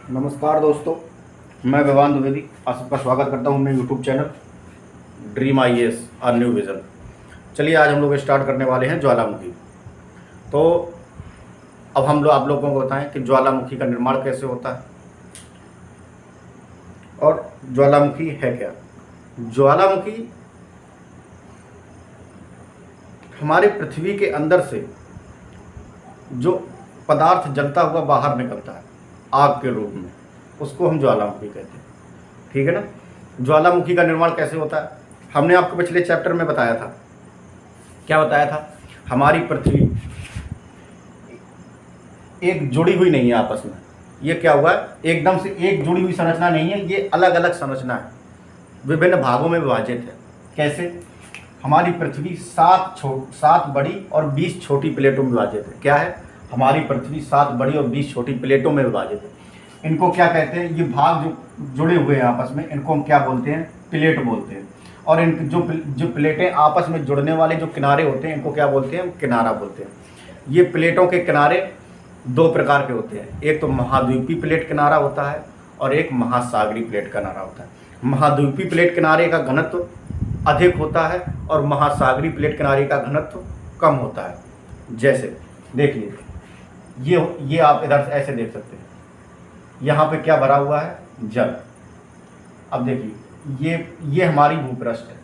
नमस्कार दोस्तों, मैं विवान द्विवेदी आप सबका स्वागत करता हूं मेरे YouTube channel dream IAS a new vision. चलिए आज हम लोग स्टार्ट करने वाले हैं ज्वालामुखी। तो अब आप लोगों को बताएं कि ज्वालामुखी का निर्माण कैसे होता है और ज्वालामुखी है क्या। ज्वालामुखी हमारे पृथ्वी के अंदर से जो पदार्थ जलता हुआ बाहर निकलता है आग के रूप में, उसको हम ज्वालामुखी कहते हैं। ठीक है ना। ज्वालामुखी का निर्माण कैसे होता है हमने आपको पिछले चैप्टर में बताया था। क्या बताया था? हमारी पृथ्वी एक जुड़ी हुई नहीं है आपस में। ये क्या हुआ है, एकदम से एक जुड़ी हुई संरचना नहीं है, ये अलग अलग संरचना है, विभिन्न भागों में विभाजित है। कैसे? हमारी पृथ्वी 7 बड़ी और 20 छोटी प्लेटों में विभाजित है। क्या है? हमारी पृथ्वी 7 बड़ी और 20 छोटी प्लेटों में विभाजित है। इनको क्या कहते हैं? ये भाग जो जुड़े हुए हैं आपस में, इनको हम क्या बोलते हैं? प्लेट बोलते हैं। और इन जो प्लेटें आपस में जुड़ने वाले जो किनारे होते हैं, इनको क्या बोलते हैं? किनारा बोलते हैं। ये प्लेटों के किनारे 2 प्रकार के होते हैं। एक तो महाद्वीपीय प्लेट किनारा होता है और एक महासागरीय प्लेट किनारा होता है। महाद्वीपीय प्लेट किनारे का घनत्व अधिक होता है और महासागरीय प्लेट किनारे का घनत्व कम होता है। जैसे देखिए, ये आप इधर से ऐसे देख सकते हैं, यहाँ पे क्या भरा हुआ है? जल। अब देखिए ये हमारी भूपृष्ठ है।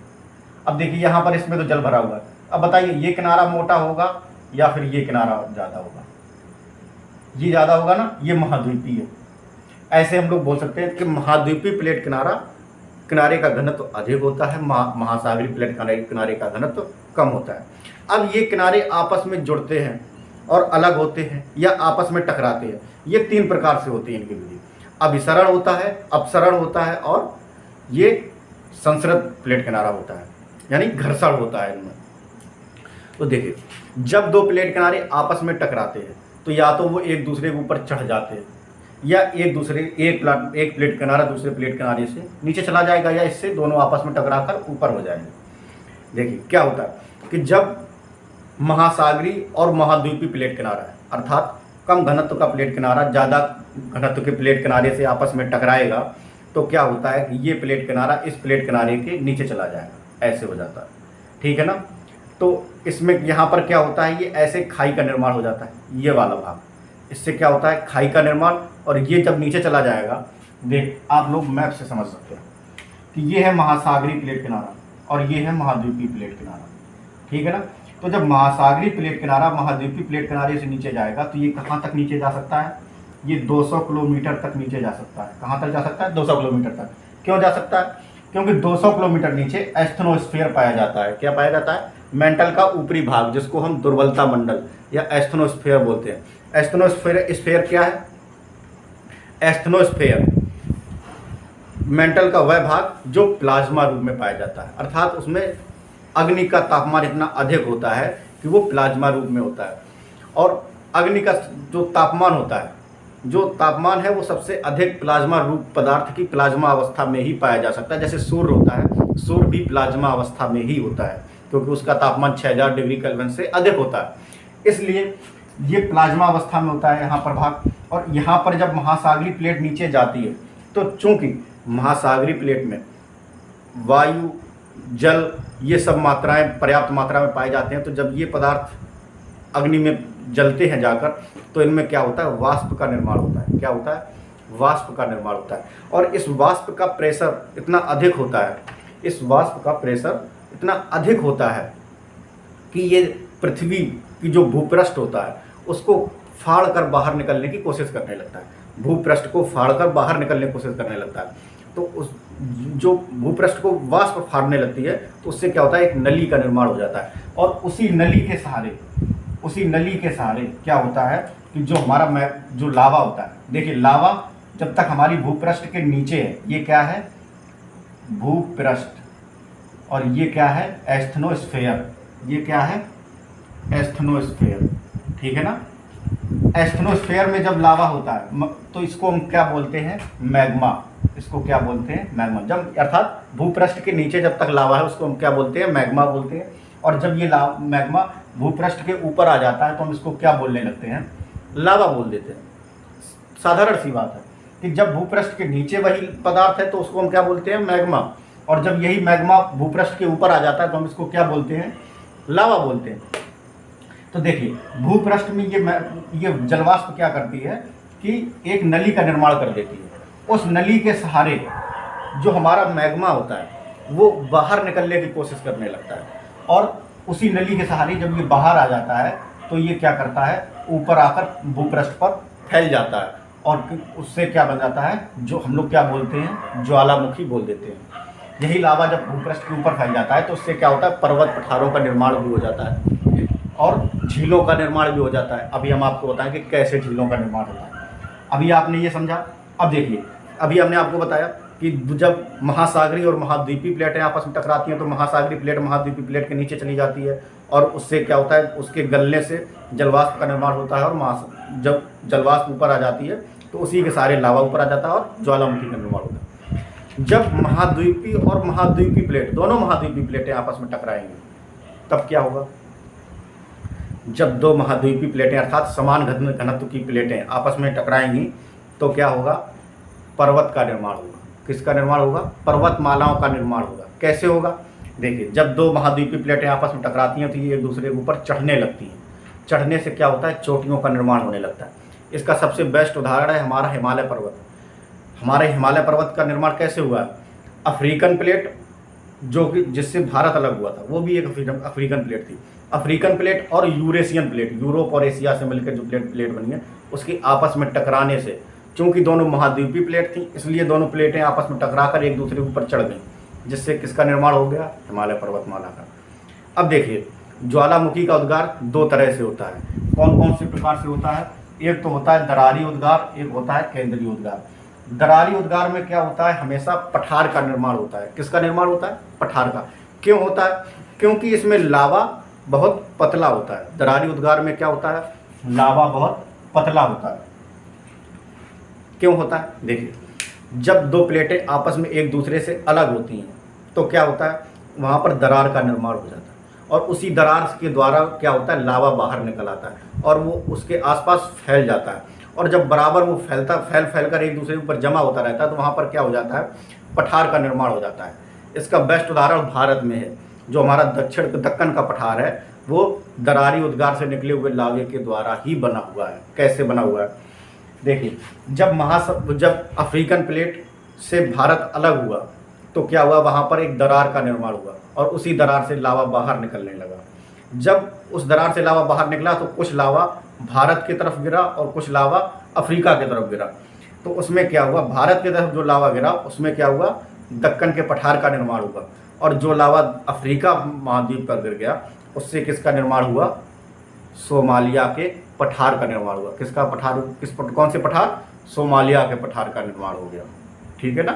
अब देखिए यहाँ पर इसमें तो जल भरा हुआ है। अब बताइए ये किनारा मोटा होगा या फिर ये किनारा ज़्यादा होगा? ये ज़्यादा होगा ना, ये महाद्वीपीय है। ऐसे हम लोग बोल सकते हैं कि महाद्वीपीय प्लेट किनारे का घनत्व अधिक होता है, महासागरीय प्लेट किनारे का घनत्व कम होता है। अब ये किनारे आपस में जुड़ते हैं और अलग होते हैं या आपस में टकराते हैं। ये 3 प्रकार से होती है इनकी विधि। अभिसरण होता है, अपसरण होता है और ये संसृत प्लेट किनारा होता है, यानी घर्षण होता है इनमें। तो देखिए, जब 2 प्लेट किनारे आपस में टकराते हैं तो या तो वो एक दूसरे के ऊपर चढ़ जाते हैं या एक प्लेट किनारा दूसरे प्लेट किनारे से नीचे चला जाएगा या इससे दोनों आपस में टकराकर ऊपर हो जाएंगे। देखिए क्या होता है कि जब महासागरीय और महाद्वीपीय प्लेट किनारा है, अर्थात कम घनत्व का प्लेट किनारा ज़्यादा घनत्व के प्लेट किनारे से आपस में टकराएगा, तो क्या होता है कि ये प्लेट किनारा इस प्लेट किनारे के नीचे चला जाएगा, ऐसे हो जाता है। ठीक है ना। तो इसमें यहाँ पर क्या होता है, ये ऐसे खाई का निर्माण हो जाता है, ये वाला भाग। इससे क्या होता है? खाई का निर्माण। और ये जब नीचे चला जाएगा, देख आप लोग मैप से समझ सकते हैं कि ये है महासागरीय प्लेट किनारा और ये है महाद्वीपीय प्लेट किनारा। ठीक है ना। तो जब महासागरीय प्लेट किनारा महाद्वीपीय प्लेट किनारे से नीचे जाएगा तो ये कहाँ तक नीचे जा सकता है? ये 200 किलोमीटर तक नीचे जा सकता है। कहाँ तक जा सकता है? 200 किलोमीटर तक। क्यों जा सकता है? क्योंकि 200 किलोमीटर नीचे एस्थनोस्फीयर पाया जाता है। क्या पाया जाता है? मेंटल का ऊपरी भाग, जिसको हम दुर्बलता मंडल या एस्थनोस्फीयर बोलते हैं। एस्थनोस्फीयर क्या है? एस्थनोस्फीयर मेंटल का वह भाग जो प्लाज्मा रूप में पाया जाता है, अर्थात उसमें अग्नि का तापमान इतना अधिक होता है कि वो प्लाज्मा रूप में होता है। और अग्नि का जो तापमान होता है, जो तापमान है वो सबसे अधिक प्लाज्मा रूप पदार्थ की प्लाज्मा अवस्था में ही पाया जा सकता है। जैसे सूर्य होता है, सूर्य भी प्लाज्मा अवस्था में ही होता है क्योंकि उसका तापमान 6000 डिग्री केल्विन से अधिक होता है। इसलिए ये प्लाज्मा अवस्था में होता है यहाँ पर भाग। और यहाँ पर जब महासागरीय प्लेट नीचे जाती है तो चूंकि महासागरीय प्लेट में वायु, जल, ये सब मात्राएं पर्याप्त मात्रा में पाए जाते हैं, तो जब ये पदार्थ अग्नि में जलते हैं जाकर तो इनमें क्या होता है? वाष्प का निर्माण होता है। क्या होता है? वाष्प का निर्माण होता है। और इस वाष्प का प्रेशर इतना अधिक होता है, इस वाष्प का प्रेशर इतना अधिक होता है कि ये पृथ्वी की जो भूपृष्ठ होता है उसको फाड़ कर बाहर निकलने की कोशिश करने लगता है। भूपृष्ठ को फाड़ कर बाहर निकलने की कोशिश करने लगता है। तो उस जो भूपृष्ठ को वाष्प फाड़ने लगती है तो उससे क्या होता है? एक नली का निर्माण हो जाता है। और उसी नली के सहारे क्या होता है कि जो हमारा जो लावा होता है, देखिए लावा जब तक हमारी भूपृष्ठ के नीचे है, ये क्या है? भूपृष्ठ। और ये क्या है? एस्थनोस्फीयर। ये क्या है? एस्थनोस्फीयर। ठीक है ना। एस्थनोस्फीयर में जब लावा होता है तो इसको हम क्या बोलते हैं? मैग्मा। इसको क्या बोलते हैं? मैग्मा। जब अर्थात भूपृष्ठ के नीचे जब तक लावा है उसको हम क्या बोलते हैं? मैग्मा बोलते हैं। और जब ये मैग्मा भूपृष्ठ के ऊपर आ जाता है तो हम इसको क्या बोलने लगते हैं? लावा बोल देते हैं। साधारण सी बात है। कि जब भूपृष्ठ के नीचे वही पदार्थ है तो उसको हम क्या बोलते हैं, मैग्मा। और जब यही मैग्मा भूपृष्ठ के ऊपर आ जाता है तो हम इसको क्या बोलते हैं, लावा बोलते हैं। तो देखिए भूपृष्ठ में ये जलवाष्प क्या करती है कि एक नली का निर्माण कर देती है। उस नली के सहारे जो हमारा मैग्मा होता है वो बाहर निकलने की कोशिश करने लगता है, और उसी नली के सहारे जब ये बाहर आ जाता है तो ये क्या करता है, ऊपर आकर भूपृष्ठ पर फैल जाता है, और उससे क्या बन जाता है, जो हम लोग क्या बोलते हैं, ज्वालामुखी बोल देते हैं। यही लावा जब भूपृष्ठ के ऊपर फैल जाता है तो उससे क्या होता है, पर्वत पठारों का निर्माण भी हो जाता है और झीलों का निर्माण भी हो जाता है। अभी हम आपको बताएं कि कैसे झीलों का निर्माण होता है। अभी आपने ये समझा। अब देखिए, अभी हमने आपको बताया कि जब महासागरीय और महाद्वीपीय प्लेटें आपस में टकराती हैं तो महासागरीय प्लेट महाद्वीपीय प्लेट के नीचे चली जाती है, और उससे क्या होता है, उसके गलने से जलवाष्प का निर्माण होता है, और जब जलवाष्प ऊपर आ जाती है तो उसी के सारे लावा ऊपर आ जाता है और ज्वालामुखी का निर्माण होता है। जब महाद्वीपीय और महाद्वीपीय प्लेट, दोनों महाद्वीपीय प्लेटें आपस में टकराएंगी तब क्या होगा, जब दो महाद्वीपीय प्लेटें अर्थात समान घनत्व की प्लेटें आपस में टकराएंगी तो क्या होगा, पर्वत का निर्माण होगा। किसका निर्माण होगा, पर्वतमालाओं का निर्माण होगा। कैसे होगा, देखिए जब दो महाद्वीपीय प्लेटें आपस में टकराती हैं तो ये एक दूसरे के ऊपर चढ़ने लगती हैं। चढ़ने से क्या होता है, चोटियों का निर्माण होने लगता है। इसका सबसे बेस्ट उदाहरण है हमारा हिमालय पर्वत। हमारे हिमालय पर्वत का निर्माण कैसे हुआ है, अफ्रीकन प्लेट जो कि जिससे भारत अलग हुआ था वो भी एक अफ्रीकन प्लेट थी। अफ्रीकन प्लेट और यूरेशियन प्लेट, यूरोप और एशिया से मिलकर जो प्लेट बनी है उसकी आपस में टकराने से, चूंकि दोनों महाद्वीपीय प्लेट थी इसलिए दोनों प्लेटें आपस में टकराकर एक दूसरे के ऊपर चढ़ गईं, जिससे किसका निर्माण हो गया, हिमालय पर्वतमाला का। अब देखिए ज्वालामुखी का उद्गार दो तरह से होता है। कौन कौन से प्रकार से होता है, एक तो होता है दरारी उद्गार, एक होता है केंद्रीय उद्गार। दरारी उद्गार में क्या होता है, हमेशा पठार का निर्माण होता है। किसका निर्माण होता है, पठार का। क्यों होता है, क्योंकि इसमें लावा बहुत पतला होता है। दरारी उद्गार में क्या होता है, लावा बहुत पतला होता है। क्यों होता है, देखिए जब दो प्लेटें आपस में एक दूसरे से अलग होती हैं तो क्या होता है, वहाँ पर दरार का निर्माण हो जाता है, और उसी दरार के द्वारा क्या होता है, लावा बाहर निकल आता है और वो उसके आसपास फैल जाता है। और जब बराबर वो फैल कर एक दूसरे के ऊपर जमा होता रहता है तो वहाँ पर क्या हो जाता है, पठार का निर्माण हो जाता है। इसका बेस्ट उदाहरण भारत में है। जो हमारा दक्कन का पठार है वो दरारी उद्गार से निकले हुए लावे के द्वारा ही बना हुआ है। कैसे बना हुआ है, देखिए जब अफ्रीकन प्लेट से भारत अलग हुआ तो क्या हुआ, वहाँ पर एक दरार का निर्माण हुआ और उसी दरार से लावा बाहर निकलने लगा। जब उस दरार से लावा बाहर निकला तो कुछ लावा भारत की तरफ गिरा और कुछ लावा अफ्रीका की तरफ गिरा। तो उसमें क्या हुआ, भारत की तरफ जो लावा गिरा उसमें क्या हुआ, दक्कन के पठार का निर्माण हुआ, और जो लावा अफ्रीका महाद्वीप पर गिर गया उससे किसका निर्माण हुआ, सोमालिया के पठार का निर्माण हुआ। किसका पठार, कौन से पठार, सोमालिया के पठार का निर्माण हो गया। ठीक है ना।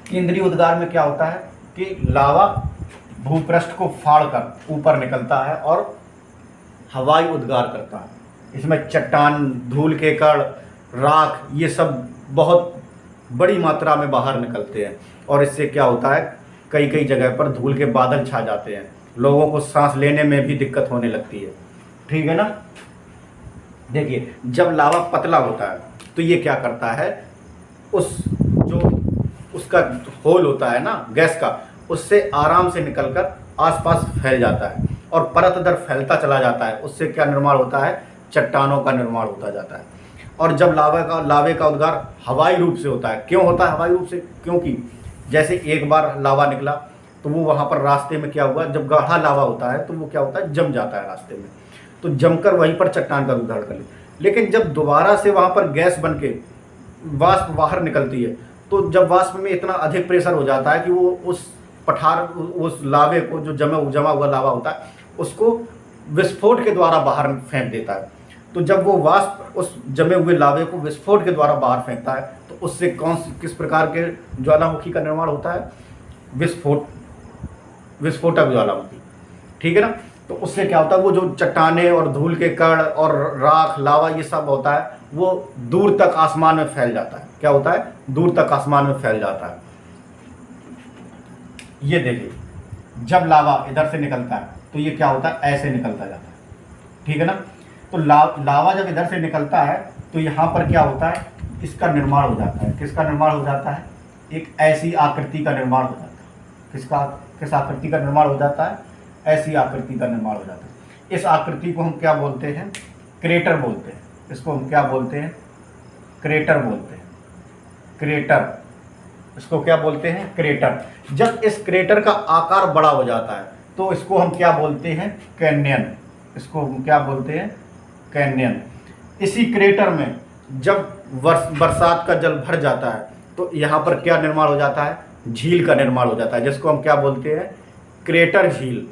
केंद्रीय उद्गार में क्या होता है कि लावा भूपृष्ठ को फाड़कर ऊपर निकलता है और हवाई उद्गार करता है। इसमें चट्टान, धूल के कण, राख, ये सब बहुत बड़ी मात्रा में बाहर निकलते हैं, और इससे क्या होता है, कई कई जगह पर धूल के बादल छा जाते हैं, लोगों को सांस लेने में भी दिक्कत होने लगती है। ठीक है ना। देखिए जब लावा पतला होता है तो ये क्या करता है, उसका होल होता है ना गैस का, उससे आराम से निकलकर आसपास फैल जाता है और परत दर फैलता चला जाता है। उससे क्या निर्माण होता है, चट्टानों का निर्माण होता जाता है। और जब लावे का उद्गार हवाई रूप से होता है। क्यों होता है हवाई रूप से, क्योंकि जैसे एक बार लावा निकला तो वो वहाँ पर रास्ते में क्या हुआ, जब गाढ़ा लावा होता है तो वो क्या होता है, जम जाता है रास्ते में, तो जमकर वहीं पर चट्टान का रूप धारण कर ले। लेकिन जब दोबारा से वहाँ पर गैस बन के वाष्प बाहर निकलती है तो जब वाष्प में इतना अधिक प्रेशर हो जाता है कि वो उस लावे को, जो जमा हुआ लावा होता है, उसको विस्फोट के द्वारा बाहर फेंक देता है। तो जब वो वाष्प उस जमे हुए लावे को विस्फोट के द्वारा बाहर फेंकता है तो उससे किस प्रकार के ज्वालामुखी का निर्माण होता है, विस्फोटक ज्वालामुखी। ठीक है ना। तो उससे क्या होता है, वो जो चट्टाने और धूल के कण और राख, लावा, ये सब होता है वो दूर तक आसमान में फैल जाता है। क्या होता है, दूर तक आसमान में फैल जाता है। ये देखिए जब लावा इधर से निकलता है तो ये क्या होता है, ऐसे निकलता जाता है। ठीक है ना। तो लावा जब इधर से निकलता है तो यहाँ पर क्या होता है, इसका निर्माण हो जाता है। किसका निर्माण हो जाता है, एक ऐसी आकृति का निर्माण हो जाता है। किस आकृति का निर्माण हो जाता है, ऐसी आकृति का निर्माण हो जाता है। इस आकृति को हम क्या बोलते हैं, क्रेटर बोलते हैं। इसको हम क्या बोलते हैं, क्रेटर बोलते हैं। क्रेटर, इसको क्या बोलते हैं, क्रेटर। जब इस क्रेटर का आकार बड़ा हो जाता है तो इसको हम क्या बोलते हैं, कैन्यन। इसको हम क्या बोलते हैं, कैन्यन। इसी क्रेटर में जब बरसात का जल भर जाता है तो यहाँ पर क्या निर्माण हो जाता है, झील का निर्माण हो जाता है, जिसको हम क्या बोलते हैं, क्रेटर झील।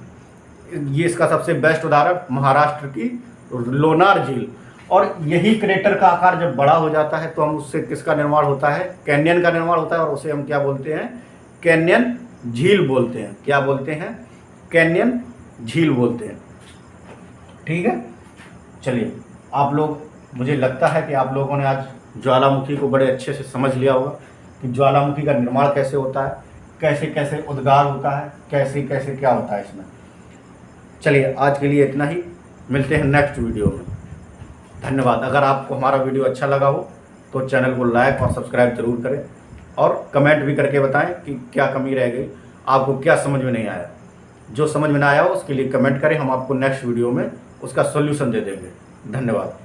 ये इसका सबसे बेस्ट उदाहरण महाराष्ट्र की लोनार झील। और यही क्रेटर का आकार जब बड़ा हो जाता है तो हम उससे किसका निर्माण होता है, कैन्यन का निर्माण होता है, और उसे हम क्या बोलते हैं, कैन्यन झील बोलते हैं। क्या बोलते हैं, कैन्यन झील बोलते हैं। ठीक है, चलिए आप लोग, मुझे लगता है कि आप लोगों ने आज ज्वालामुखी को बड़े अच्छे से समझ लिया होगा कि ज्वालामुखी का निर्माण कैसे होता है, कैसे कैसे उद्गार होता है, कैसे कैसे क्या होता है इसमें। चलिए आज के लिए इतना ही, मिलते हैं नेक्स्ट वीडियो में। धन्यवाद। अगर आपको हमारा वीडियो अच्छा लगा हो तो चैनल को लाइक और सब्सक्राइब जरूर करें, और कमेंट भी करके बताएं कि क्या कमी रह गई, आपको क्या समझ में नहीं आया। जो समझ में ना आया हो उसके लिए कमेंट करें, हम आपको नेक्स्ट वीडियो में उसका सॉल्यूशन दे देंगे। धन्यवाद।